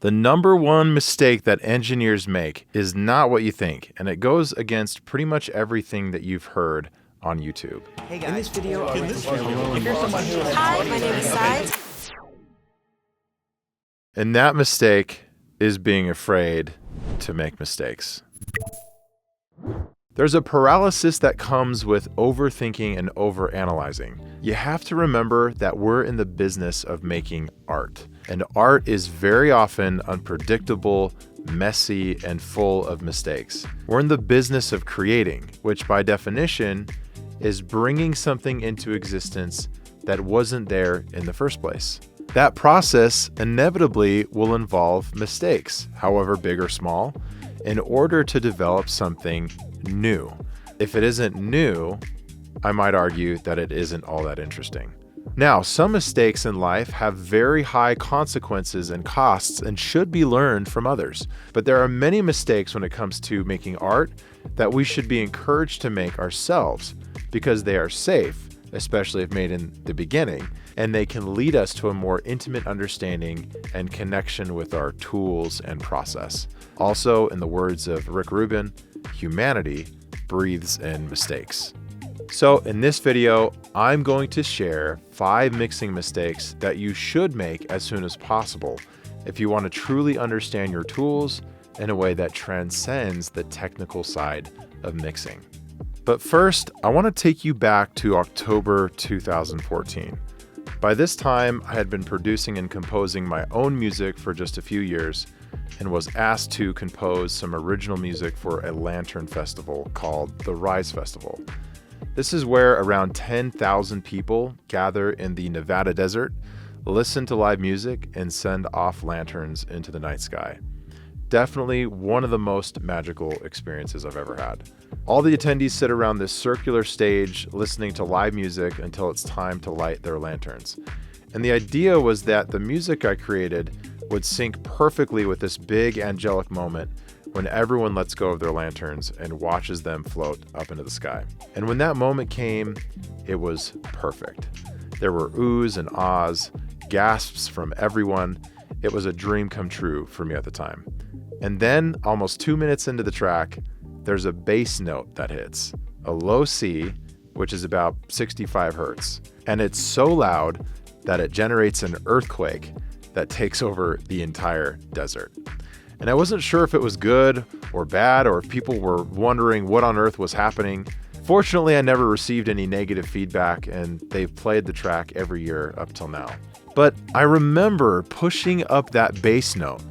The number one mistake that engineers make is not what you think, and it goes against pretty much everything that you've heard on YouTube. Hey guys, in this video, Hi, my name is Sides. And that mistake is being afraid to make mistakes. There's a paralysis that comes with overthinking and overanalyzing. You have to remember that we're in the business of making art. And art is very often unpredictable, messy, and full of mistakes. We're in the business of creating, which by definition is bringing something into existence that wasn't there in the first place. That process inevitably will involve mistakes, however big or small, in order to develop something new. If it isn't new, I might argue that it isn't all that interesting. Now, some mistakes in life have very high consequences and costs and should be learned from others. But there are many mistakes when it comes to making art that we should be encouraged to make ourselves because they are safe, especially if made in the beginning, and they can lead us to a more intimate understanding and connection with our tools and process. Also, in the words of Rick Rubin, humanity breathes in mistakes. So in this video, I'm going to share 5 mixing mistakes that you should make as soon as possible if you want to truly understand your tools in a way that transcends the technical side of mixing. But first, I want to take you back to October 2014. By this time, I had been producing and composing my own music for just a few years and was asked to compose some original music for a lantern festival called the Rise Festival. This is where around 10,000 people gather in the Nevada desert, listen to live music, and send off lanterns into the night sky. Definitely one of the most magical experiences I've ever had. All the attendees sit around this circular stage listening to live music until it's time to light their lanterns. And the idea was that the music I created would sync perfectly with this big angelic moment when everyone lets go of their lanterns and watches them float up into the sky. And when that moment came, it was perfect. There were oohs and ahs, gasps from everyone. It was a dream come true for me at the time. And then, almost 2 minutes into the track, there's a bass note that hits, a low C, which is about 65 hertz. And it's so loud that it generates an earthquake that takes over the entire desert. And I wasn't sure if it was good or bad, or if people were wondering what on earth was happening. Fortunately, I never received any negative feedback, and they've played the track every year up till now. But I remember pushing up that bass note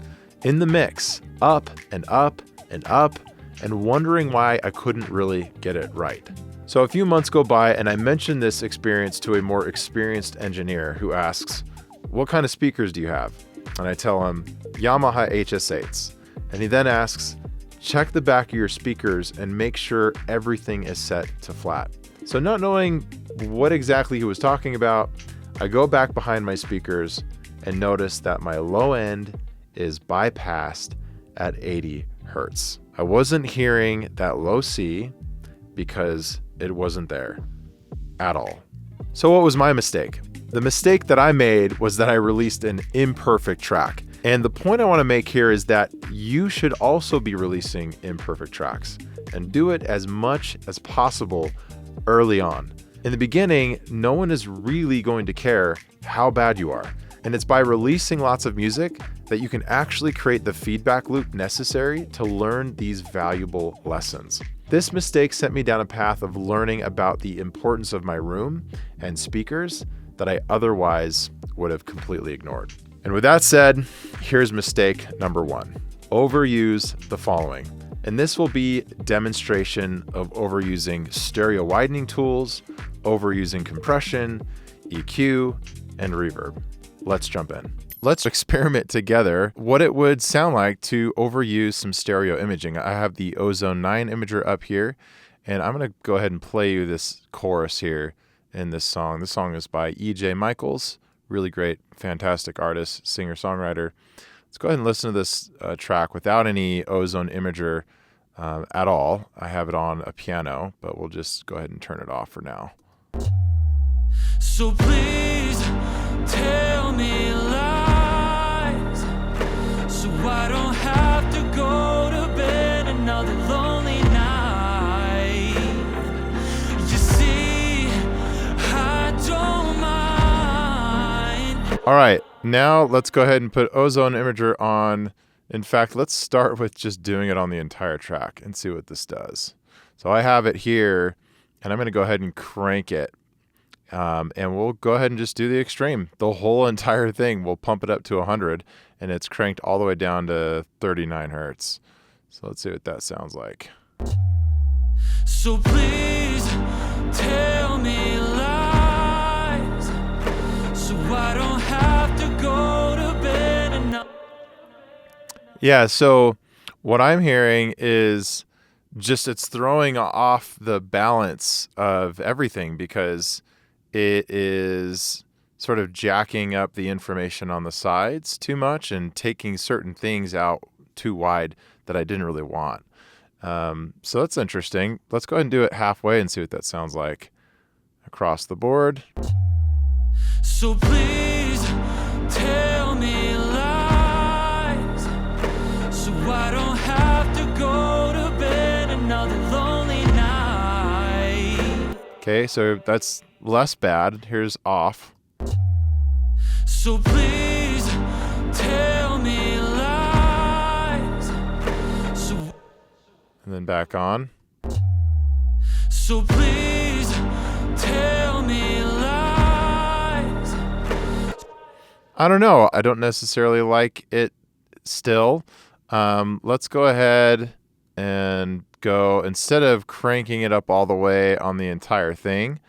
in the mix, up and up and up, and wondering why I couldn't really get it right. So a few months go by, and I mention this experience to a more experienced engineer who asks, "What kind of speakers do you have?" And I tell him, Yamaha HS8s. And he then asks, check the back of your speakers and make sure everything is set to flat. So not knowing what exactly he was talking about, I go back behind my speakers and notice that my low end is bypassed at 80 hertz. I wasn't hearing that low C because it wasn't there at all. So what was my mistake? The mistake that I made was that I released an imperfect track. And the point I want to make here is that you should also be releasing imperfect tracks and do it as much as possible early on. In the beginning, no one is really going to care how bad you are. And it's by releasing lots of music that you can actually create the feedback loop necessary to learn these valuable lessons. This mistake sent me down a path of learning about the importance of my room and speakers that I otherwise would have completely ignored. And with that said, here's mistake number 1. Overuse the following. And this will be demonstration of overusing stereo widening tools, overusing compression, EQ, and reverb. Let's jump in. Let's experiment together what it would sound like to overuse some stereo imaging. I have the Ozone 9 imager up here, and I'm gonna go ahead and play you this chorus here in this song. This song is by E.J. Michaels, really great, fantastic artist, singer-songwriter. Let's go ahead and listen to this track without any Ozone imager at all. I have it on a piano, but we'll just go ahead and turn it off for now. So please tell me lies. so I don't have to go to bed another lonely night. You see, I don't mind. All right, now let's go ahead and put Ozone Imager on. In fact, let's start with just doing it on the entire track and see what this does. So I have it here, and I'm going to go ahead and crank it. And we'll go ahead and just do the extreme. The whole entire thing, we'll pump it up to 100, and it's cranked all the way down to 39 hertz. So let's see what that sounds like. So please tell me lies, so I don't have to go to bed enough. Yeah, so what I'm hearing is just it's throwing off the balance of everything because it is sort of jacking up the information on the sides too much and taking certain things out too wide that I didn't really want. So that's interesting. Let's go ahead and do it halfway and see what that sounds like across the board. So please tell me lies, so I don't have to go to bed another lonely night. Okay, so that's less bad. Here's off. So please tell me lies, so And then back on. so please tell me lies. I don't know. I don't necessarily like it still. Let's go ahead and go, instead of cranking it up all the way on the entire thing,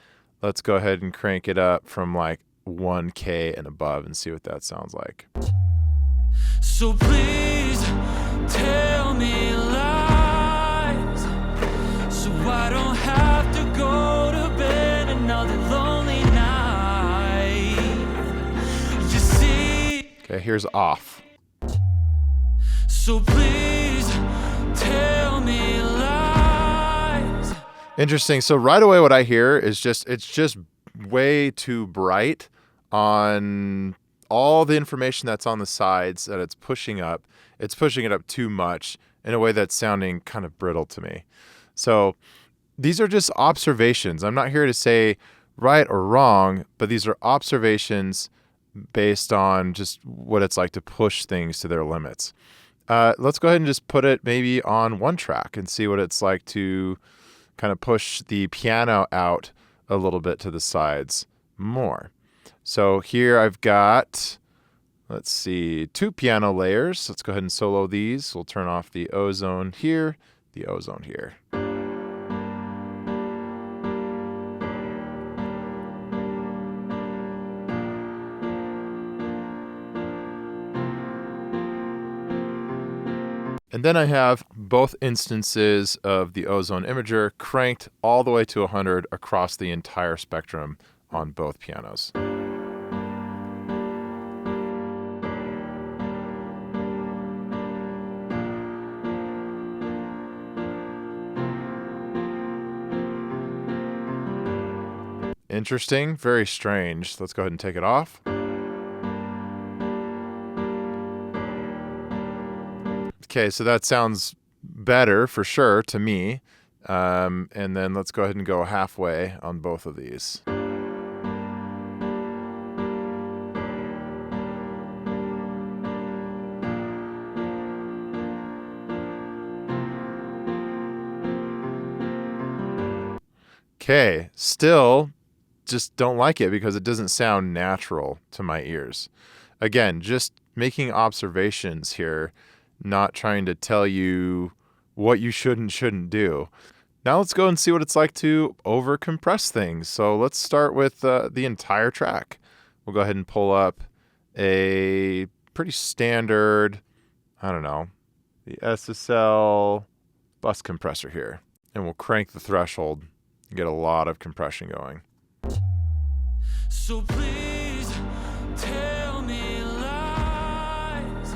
let's go ahead and crank it up from like 1K and above and see what that sounds like. So please tell me lies, so I don't have to go to bed another lonely night. You see. Okay, here's off. So please tell me lies. Interesting. So right away what I hear is it's just way too bright on all the information that's on the sides that it's pushing up. It's pushing it up too much in a way that's sounding kind of brittle to me. So these are just observations. I'm not here to say right or wrong, but these are observations based on just what it's like to push things to their limits. Let's go ahead and just put it maybe on one track and see what it's like to kind of push the piano out a little bit to the sides more. So here I've got, let's see, 2 piano layers. Let's go ahead and solo these. We'll turn off the ozone here, the ozone here. And then I have both instances of the ozone imager cranked all the way to 100 across the entire spectrum on both pianos. Interesting, very strange. Let's go ahead and take it off. Okay, so that sounds better for sure to me. And then let's go ahead and go halfway on both of these. Okay, still just don't like it because it doesn't sound natural to my ears. Again, just making observations here, not trying to tell you what you should and shouldn't do. Now let's go and see what it's like to over compress things. So let's start with the entire track. We'll go ahead and pull up a pretty standard, I don't know, the SSL bus compressor here. And we'll crank the threshold and get a lot of compression going. So please tell me lies,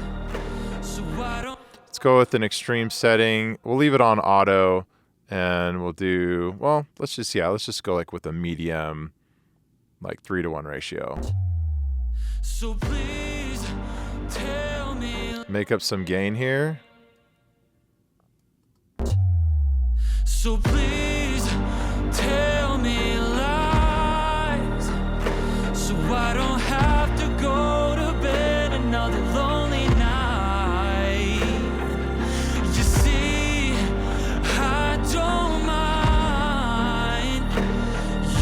so I don't. Let's go with an extreme setting. We'll leave it on auto and we'll do, well, let's just go like with a medium, like 3-to-1 ratio. So please tell me. make up some gain here. So please tell me lies, so I don't have to go to bed another lonely night. You see, I don't mind.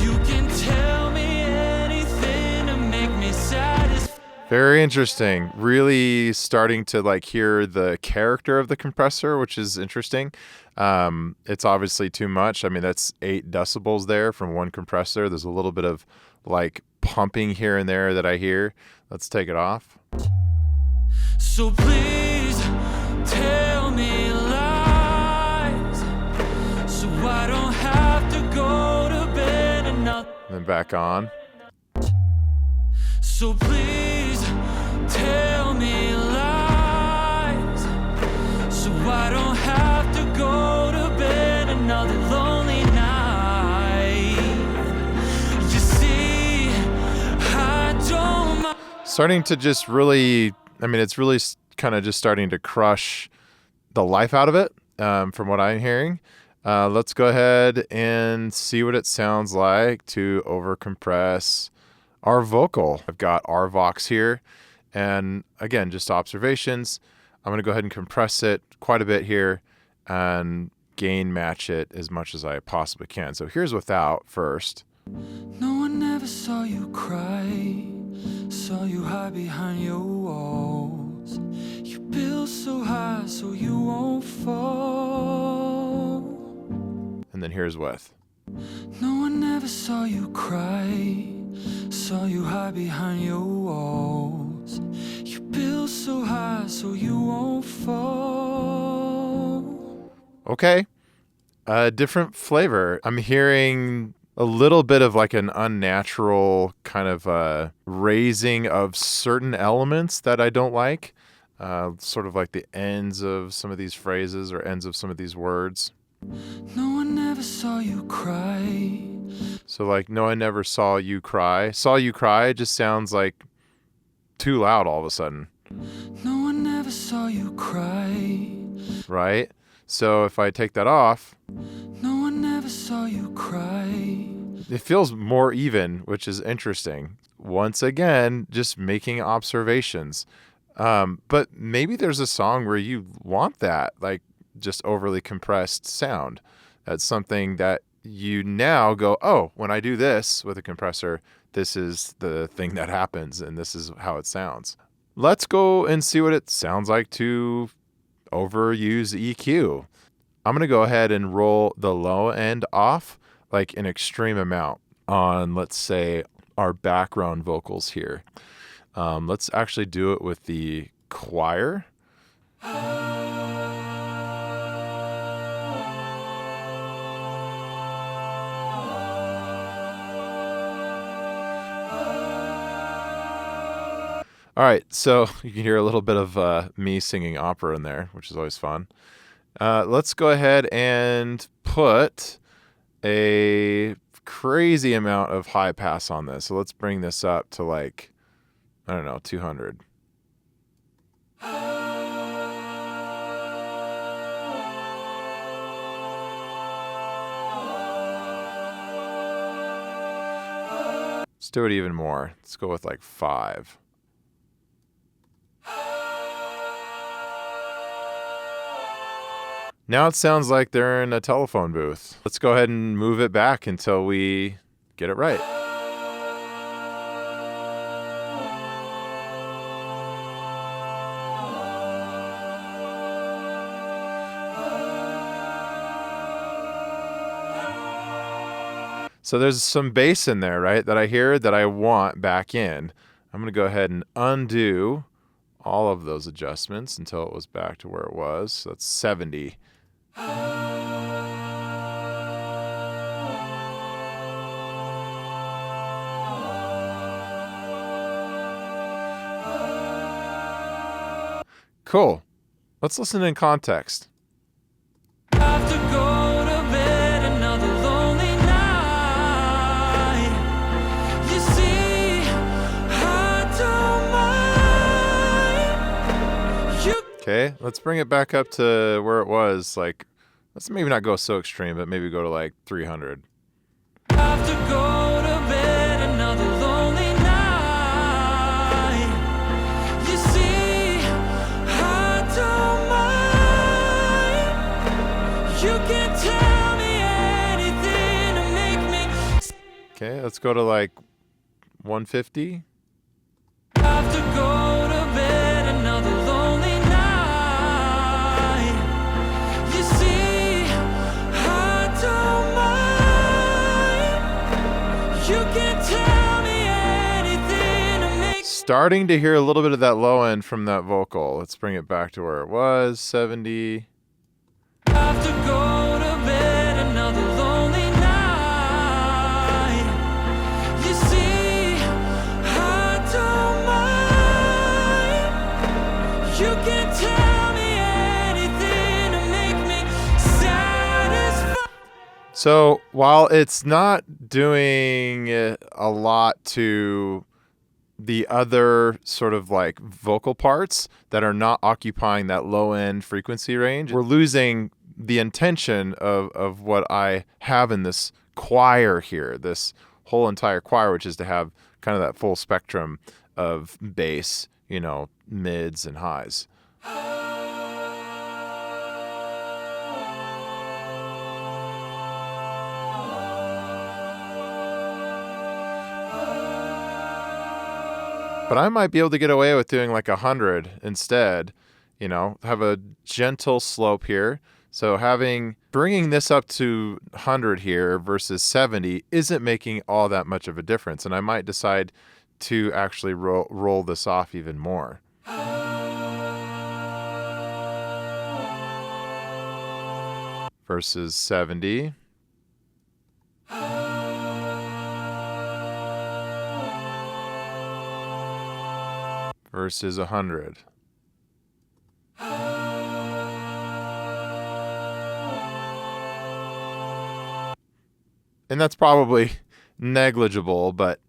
You can tell me anything to make me satisfied. Very interesting. Really starting to like hear the character of the compressor, which is interesting. It's obviously too much. I mean, that's 8 decibels there from one compressor. There's a little bit of like pumping here and there that I hear. Let's take it off. So please tell me lies, so I don't have to go to bed another. And then back on. So please tell me lies, so I don't have to go to bed another lonely night. You see, I don't mind. Starting to just really, I mean, it's really kind of just starting to crush the life out of it, from what I'm hearing. Let's go ahead and see what it sounds like to overcompress our vocal. I've got our Vox here, and again, just observations. I'm going to go ahead and compress it quite a bit here and gain match it as much as I possibly can. So here's without first. No one ever saw you cry, saw you hide behind your walls. You build so high so you won't fall. And then here's with. No one ever saw you cry, saw you hide behind your walls. You build so high so you won't fall. Okay. A different flavor. I'm hearing a little bit of like an unnatural kind of raising of certain elements that I don't like. Sort of like the ends of some of these phrases or ends of some of these words. No one ever saw you cry. So like, no, I never saw you cry. Saw you cry just sounds like too loud all of a sudden. No one ever saw you cry. Right? So if I take that off, No one ever saw you cry. it feels more even, which is interesting. Once again, just making observations. But maybe there's a song where you want that, like just overly compressed sound. That's something that you now go, oh, when I do this with a compressor, this is the thing that happens and this is how it sounds. Let's go and see what it sounds like to overuse EQ. I'm going to go ahead and roll the low end off like an extreme amount on, let's say, our background vocals here. Let's actually do it with the choir. All right, so you can hear a little bit of me singing opera in there, which is always fun. Let's go ahead and put a crazy amount of high pass on this. So let's bring this up to like, I don't know, 200. Let's do it even more. Let's go with like 5. Now it sounds like they're in a telephone booth. Let's go ahead and move it back until we get it right. So there's some bass in there, right, that I hear that I want back in. I'm going to go ahead and undo all of those adjustments until it was back to where it was. So that's 70. Cool. Let's listen in context. Have to go to bed another lonely night. You see, I don't mind. You Okay, let's bring it back up to where it was. Like, let's maybe not go so extreme, but maybe go to like 300. Have to go to bed another lonely night. You see, I don't mind. You can tell me anything to make me. Okay, let's go to like 150. Have to go to bed another lonely night. You see, I don't mind. You can tell me anything to make. Starting to hear a little bit of that low end from that vocal. Let's bring it back to where it was, 70. Have to go to bed another lonely night. You see, I don't mind. You can tell me anything to make me satisfied. So while it's not doing a lot to the other sort of like vocal parts that are not occupying that low end frequency range, we're losing the intention of what I have in this choir here, this whole entire choir, which is to have kind of that full spectrum of bass, you know, mids and highs. But I might be able to get away with doing like 100 instead, you know, have a gentle slope here. So bringing this up to 100 here versus 70 isn't making all that much of a difference. And I might decide to actually roll this off even more. Versus 70. Versus 100. And that's probably negligible, but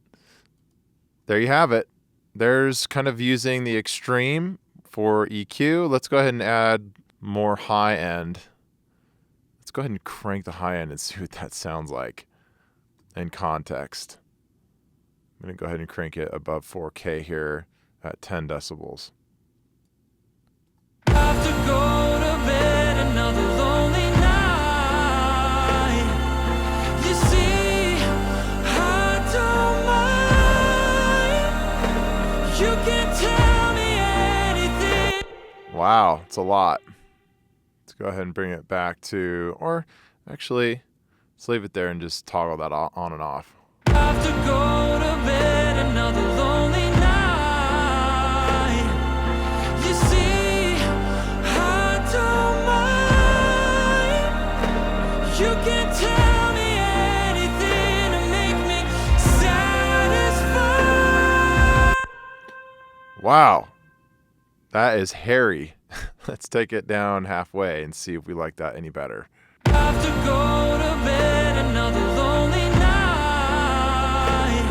there you have it. There's kind of using the extreme for EQ. Let's go ahead and add more high end. Let's go ahead and crank the high end and see what that sounds like in context. I'm going to go ahead and crank it above 4K here at 10 decibels. Have to go to bed another lonely night. You see, I don't mind. You can tell me anything. Wow, it's a lot. Let's go ahead and bring it back to, or actually, let's leave it there and just toggle that on and off. Have to go to bed another lonely night. You see, I don't mind. You can tell me anything to make me satisfied. Wow, that is hairy. Let's take it down halfway and see if we like that any better. Have to go to bed another lonely night.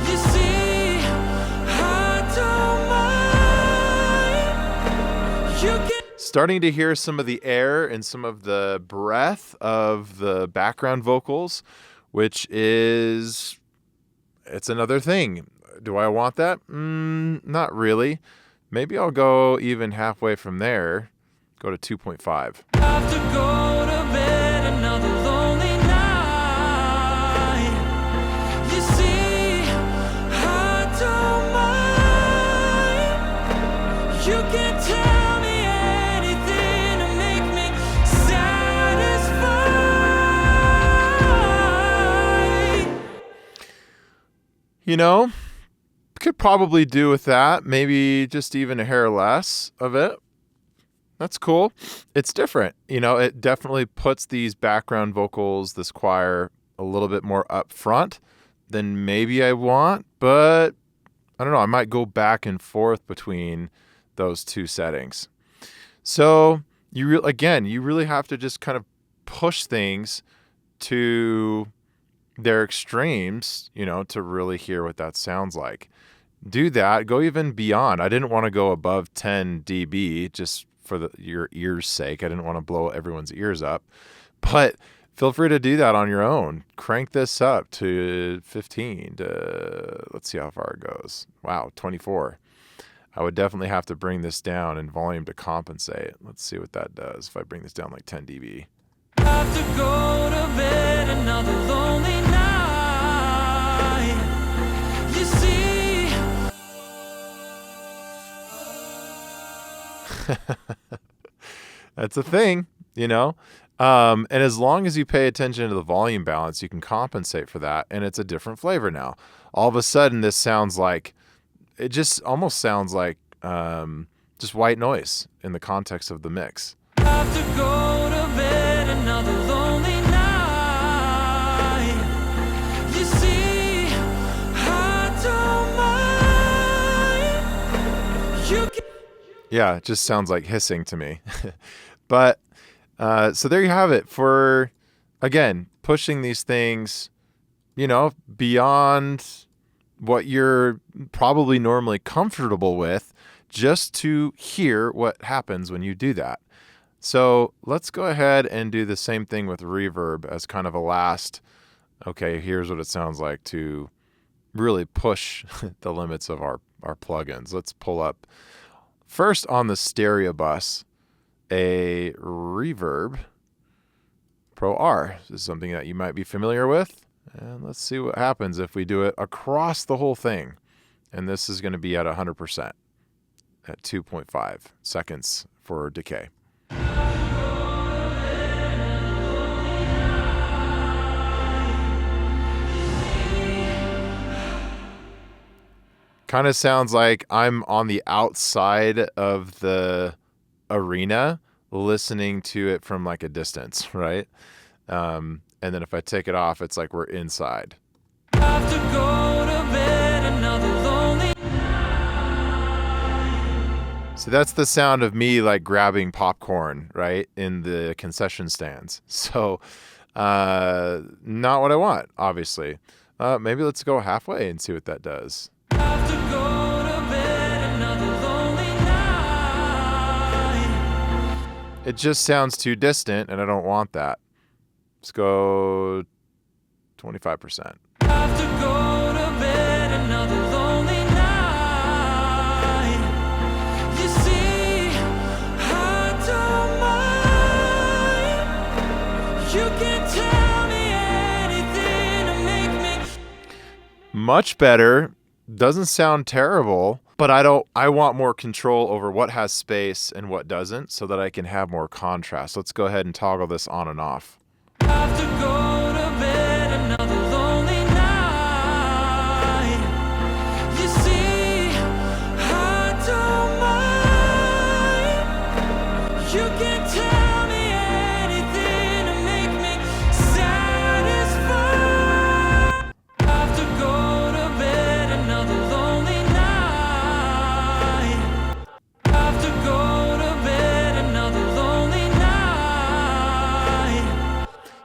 You see, I don't mind. You can. Starting to hear some of the air and some of the breath of the background vocals, which is, it's another thing. Do I want that? Not really. Maybe I'll go even halfway from there. Go to 2.5. Have to go to bed another lonely night. You see, I don't mind. You can tell me anything to make me satisfied. You know, could probably do with that. Maybe just even a hair less of it. That's cool. It's different. You know, it definitely puts these background vocals, this choir, a little bit more up front than maybe I want, but I don't know. I might go back and forth between those two settings. So you really have to just kind of push things to their extremes, you know, to really hear what that sounds like. do that. Go even beyond. I didn't want to go above 10 dB just for your ears' sake. I didn't want to blow everyone's ears up. But feel free to do that on your own. Crank this up to 15 to, let's see how far it goes. Wow, 24. I would definitely have to bring this down in volume to compensate. Let's see what that does if I bring this down like 10 dB. Have to go to bed another lonely night. You see, that's a thing, you know? And as long as you pay attention to the volume balance, you can compensate for that. And it's a different flavor now. All of a sudden, this sounds like, it just almost sounds like just white noise in the context of the mix. have to go to bed another lonely night. You see, I don't mind. You can Yeah, it just sounds like hissing to me. But so there you have it for, again, pushing these things, you know, beyond what you're probably normally comfortable with, just to hear what happens when you do that. So let's go ahead and do the same thing with reverb as kind of a last, okay, here's what it sounds like to really push the limits of our plugins. Let's pull up first on the stereo bus a Reverb Pro R. This is something that you might be familiar with. And let's see what happens if we do it across the whole thing. And this is going to be at 100% at 2.5 seconds for decay. Kind of sounds like I'm on the outside of the arena listening to it from like a distance, right? And then if I take it off, it's like we're inside. have to go to bed another lonely. So that's the sound of me like grabbing popcorn, right, in the concession stands. So not what I want, obviously. Maybe let's go halfway and see what that does. Have to go to bed another lonely night. It just sounds too distant, and I don't want that. Let's go 25%. Have to go to bed another lonely night. You see, I don't mind. You can tell me anything to make me. Much better. Doesn't sound terrible, but I want more control over what has space and what doesn't so that I can have more contrast. Let's go ahead and toggle this on and off. Have to go to bed another lonely night. You see, I don't mind. You can tell me anything to make me satisfied. Have to go to bed another lonely night. Have to go to bed another lonely night.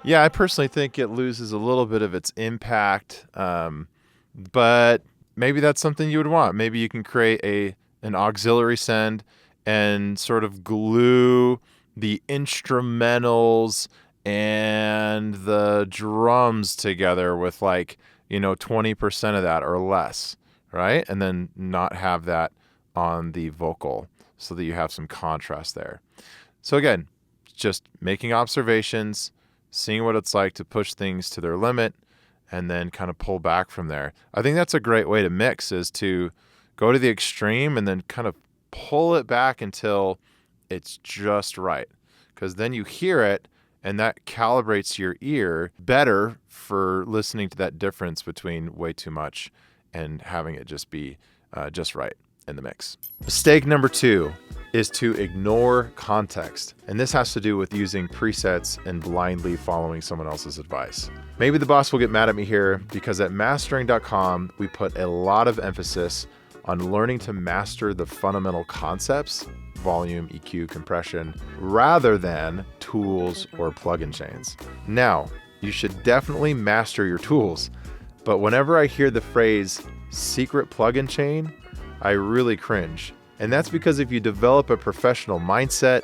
Yeah, I personally think it loses a little bit of its impact, but maybe that's something you would want. Maybe you can create an auxiliary send and sort of glue the instrumentals and the drums together with like, 20% of that or less, right? And then not have that on the vocal so that you have some contrast there. So again, just making observations, seeing what it's like to push things to their limit, and then kind of pull back from there. I think that's a great way to mix, is to go to the extreme and then kind of pull it back until it's just right. Because then you hear it, and that calibrates your ear better for listening to that difference between way too much and having it just be just right in the mix. Mistake number 2 is to ignore context. And this has to do with using presets and blindly following someone else's advice. Maybe the boss will get mad at me here, because at mastering.com, we put a lot of emphasis on learning to master the fundamental concepts, volume, EQ, compression, rather than tools or plugin chains. Now, you should definitely master your tools, But whenever I hear the phrase secret plugin chain, I really cringe. And that's because if you develop a professional mindset,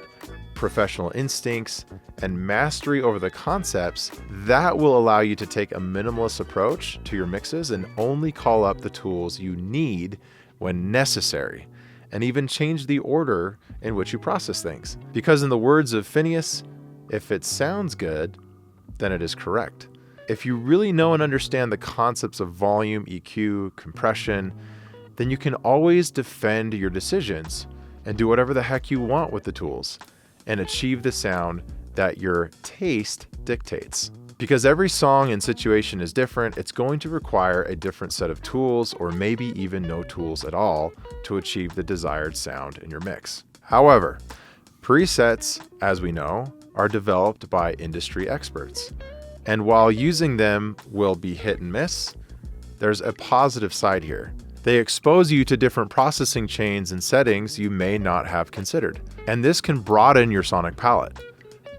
professional instincts, and mastery over the concepts, that will allow you to take a minimalist approach to your mixes and only call up the tools you need when necessary, and even change the order in which you process things. Because in the words of Phineas, if it sounds good, then it is correct. If you really know and understand the concepts of volume, EQ, compression, then you can always defend your decisions and do whatever the heck you want with the tools and achieve the sound that your taste dictates. Because every song and situation is different, it's going to require a different set of tools, or maybe even no tools at all, to achieve the desired sound in your mix. However, presets, as we know, are developed by industry experts. And while using them will be hit and miss, there's a positive side here. They expose you to different processing chains and settings you may not have considered. And this can broaden your sonic palette.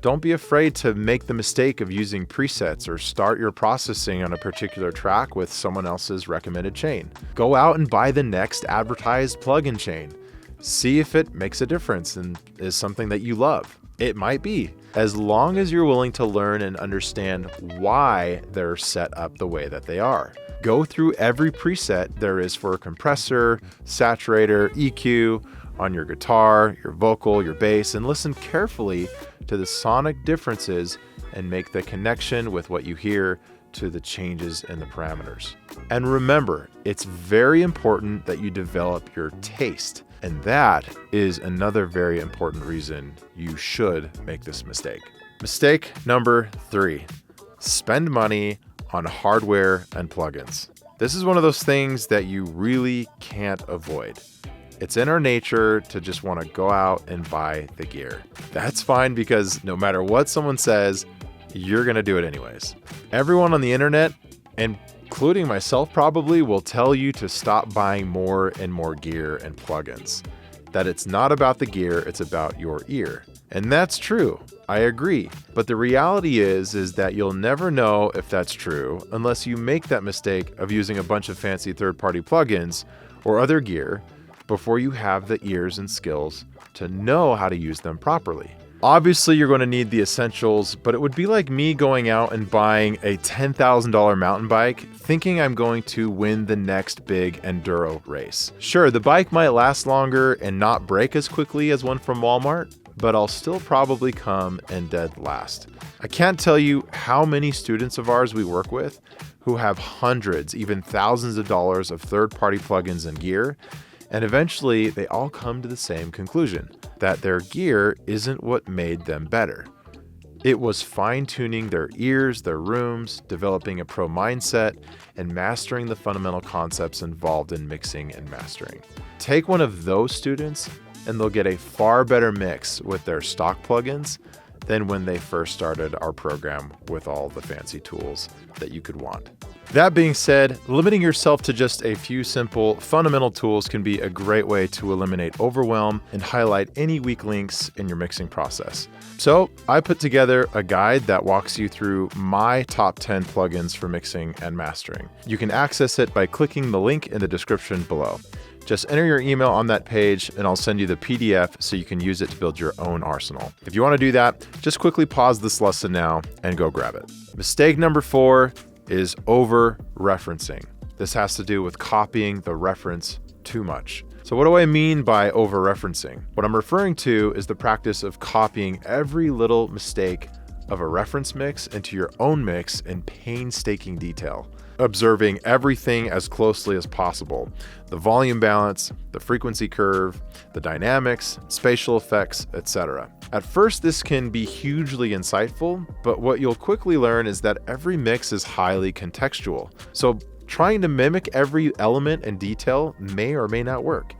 Don't be afraid to make the mistake of using presets or start your processing on a particular track with someone else's recommended chain. Go out and buy the next advertised plugin chain. See if it makes a difference and is something that you love. It might be, as long as you're willing to learn and understand why they're set up the way that they are. Go through every preset there is for a compressor, saturator, EQ, on your guitar, your vocal, your bass, and listen carefully to the sonic differences and make the connection with what you hear to the changes in the parameters. And remember, it's very important that you develop your taste. And that is another very important reason you should make this mistake. Mistake number 3, spend money on hardware and plugins. This is one of those things that you really can't avoid. It's in our nature to just want to go out and buy the gear. That's fine, because no matter what someone says, you're going to do it anyways. Everyone on the internet, including myself probably, will tell you to stop buying more and more gear and plugins. That it's not about the gear, it's about your ear. And that's true. I agree. But the reality is that you'll never know if that's true unless you make that mistake of using a bunch of fancy third-party plugins or other gear before you have the ears and skills to know how to use them properly. Obviously, you're going to need the essentials, but it would be like me going out and buying a $10,000 mountain bike thinking I'm going to win the next big enduro race. Sure, the bike might last longer and not break as quickly as one from Walmart, but I'll still probably come in dead last. I can't tell you how many students of ours we work with who have hundreds, even thousands of dollars of third-party plugins and gear, and eventually they all come to the same conclusion, that their gear isn't what made them better. It was fine-tuning their ears, their rooms, developing a pro mindset, and mastering the fundamental concepts involved in mixing and mastering. Take one of those students and they'll get a far better mix with their stock plugins than when they first started our program with all the fancy tools that you could want. That being said, limiting yourself to just a few simple, fundamental tools can be a great way to eliminate overwhelm and highlight any weak links in your mixing process. So I put together a guide that walks you through my top 10 plugins for mixing and mastering. You can access it by clicking the link in the description below. Just enter your email on that page and I'll send you the PDF so you can use it to build your own arsenal. If you want to do that, just quickly pause this lesson now and go grab it. Mistake number 4 is over-referencing. This has to do with copying the reference too much. So what do I mean by over-referencing? What I'm referring to is the practice of copying every little mistake of a reference mix into your own mix in painstaking detail, observing everything as closely as possible. The volume balance, the frequency curve, the dynamics, spatial effects, etc. At first, this can be hugely insightful, but what you'll quickly learn is that every mix is highly contextual. So trying to mimic every element and detail may or may not work.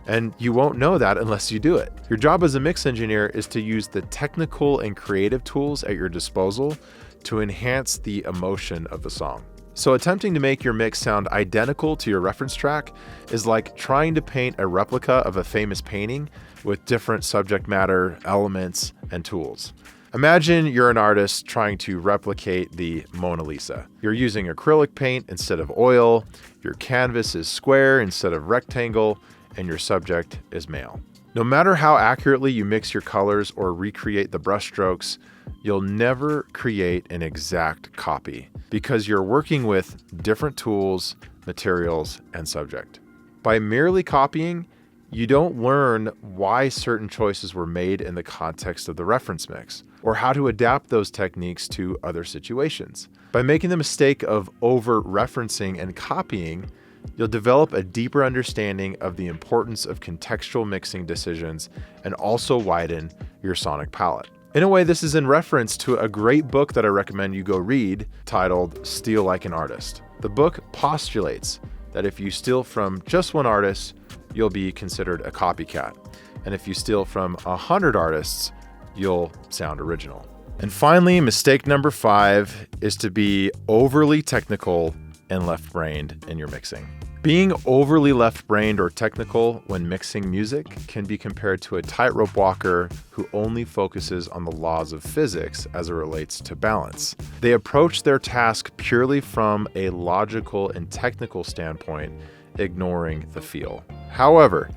And you won't know that unless you do it. Your job as a mix engineer is to use the technical and creative tools at your disposal to enhance the emotion of the song. So attempting to make your mix sound identical to your reference track is like trying to paint a replica of a famous painting with different subject matter, elements, and tools. Imagine you're an artist trying to replicate the Mona Lisa. You're using acrylic paint instead of oil, your canvas is square instead of rectangle, and your subject is male. No matter how accurately you mix your colors or recreate the brushstrokes, you'll never create an exact copy because you're working with different tools, materials, and subject. By merely copying, you don't learn why certain choices were made in the context of the reference mix, or how to adapt those techniques to other situations. By making the mistake of over-referencing and copying, you'll develop a deeper understanding of the importance of contextual mixing decisions and also widen your sonic palette. In a way, this is in reference to a great book that I recommend you go read titled Steal Like an Artist. The book postulates that if you steal from just one artist, you'll be considered a copycat. And if you steal from 100 artists, you'll sound original. And finally, mistake number 5 is to be overly technical and left-brained in your mixing. Being overly left-brained or technical when mixing music can be compared to a tightrope walker who only focuses on the laws of physics as it relates to balance. They approach their task purely from a logical and technical standpoint, ignoring the feel. However,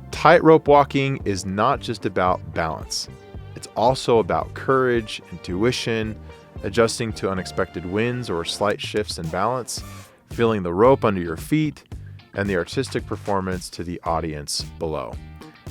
tightrope walking is not just about balance. It's also about courage, intuition, adjusting to unexpected winds or slight shifts in balance, feeling the rope under your feet, and the artistic performance to the audience below.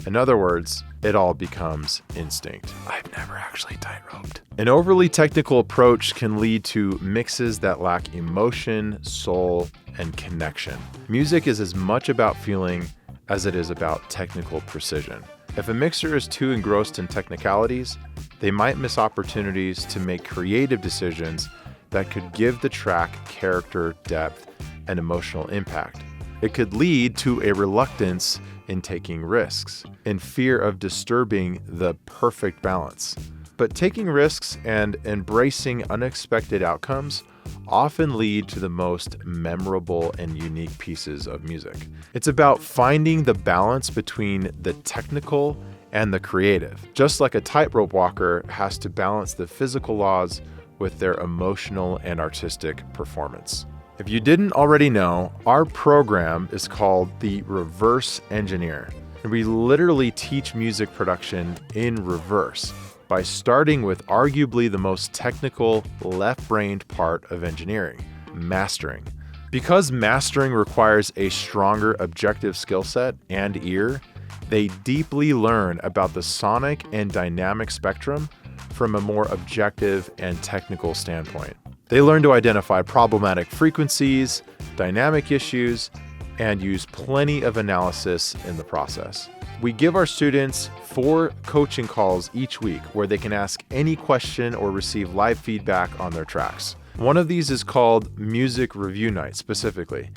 In other words, it all becomes instinct. I've never actually tightroped. An overly technical approach can lead to mixes that lack emotion, soul, and connection. Music is as much about feeling as it is about technical precision. If a mixer is too engrossed in technicalities, they might miss opportunities to make creative decisions that could give the track character, depth, and emotional impact. It could lead to a reluctance in taking risks, in fear of disturbing the perfect balance. But taking risks and embracing unexpected outcomes often lead to the most memorable and unique pieces of music. It's about finding the balance between the technical and the creative. Just like a tightrope walker has to balance the physical laws with their emotional and artistic performance. If you didn't already know, our program is called the Reverse Engineer, and we literally teach music production in reverse by starting with arguably the most technical, left-brained part of engineering, mastering. Because mastering requires a stronger objective skill set and ear, they deeply learn about the sonic and dynamic spectrum from a more objective and technical standpoint. They learn to identify problematic frequencies, dynamic issues, and use plenty of analysis in the process. We give our students 4 coaching calls each week where they can ask any question or receive live feedback on their tracks. One of these is called Music Review Night specifically.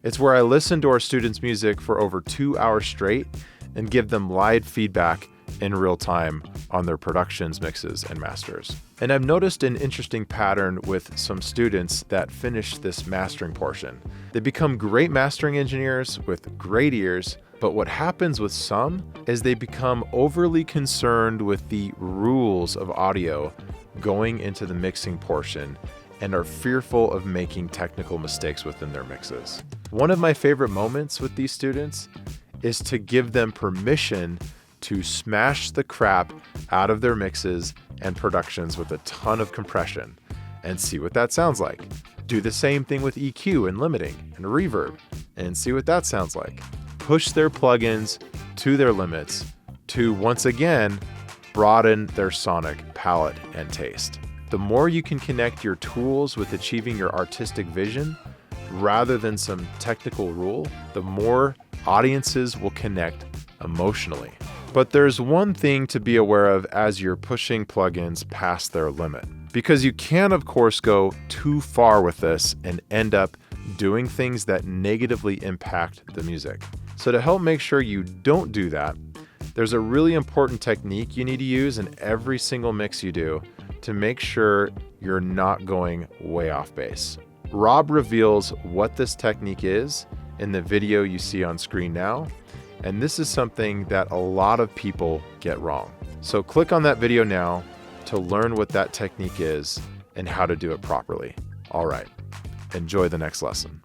It's where I listen to our students' music for over 2 hours straight and give them live feedback in real time on their productions, mixes, and masters. And I've noticed an interesting pattern with some students that finish this mastering portion. They become great mastering engineers with great ears, but what happens with some is they become overly concerned with the rules of audio going into the mixing portion and are fearful of making technical mistakes within their mixes. One of my favorite moments with these students is to give them permission to smash the crap out of their mixes and productions with a ton of compression and see what that sounds like. Do the same thing with EQ and limiting and reverb and see what that sounds like. Push their plugins to their limits to once again broaden their sonic palette and taste. The more you can connect your tools with achieving your artistic vision rather than some technical rule, the more audiences will connect emotionally. But there's one thing to be aware of as you're pushing plugins past their limit, because you can, of course, go too far with this and end up doing things that negatively impact the music. So to help make sure you don't do that, there's a really important technique you need to use in every single mix you do to make sure you're not going way off base. Rob reveals what this technique is in the video you see on screen now, and this is something that a lot of people get wrong. So click on that video now to learn what that technique is and how to do it properly. All right, enjoy the next lesson.